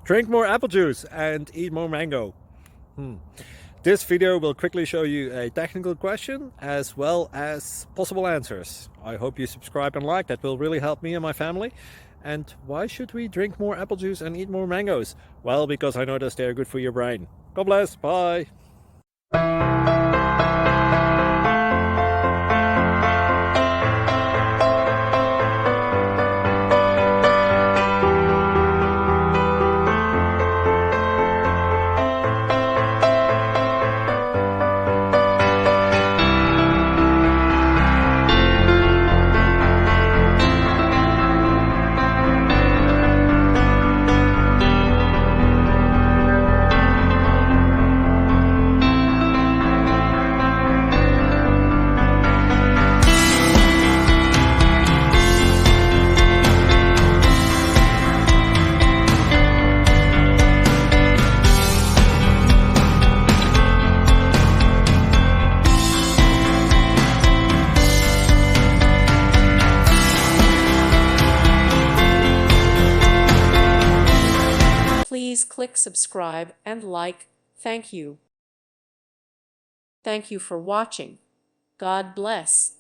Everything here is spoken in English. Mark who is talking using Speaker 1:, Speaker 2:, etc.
Speaker 1: Drink more apple juice and eat more mango. This video will quickly show you a technical question as well as possible answers. I hope you subscribe and like, that will really help me and my family. And why should we drink more apple juice and eat more mangoes? Well, because I noticed they're good for your brain. God bless, bye!
Speaker 2: Please click subscribe and like. Thank you. Thank you for watching. God bless.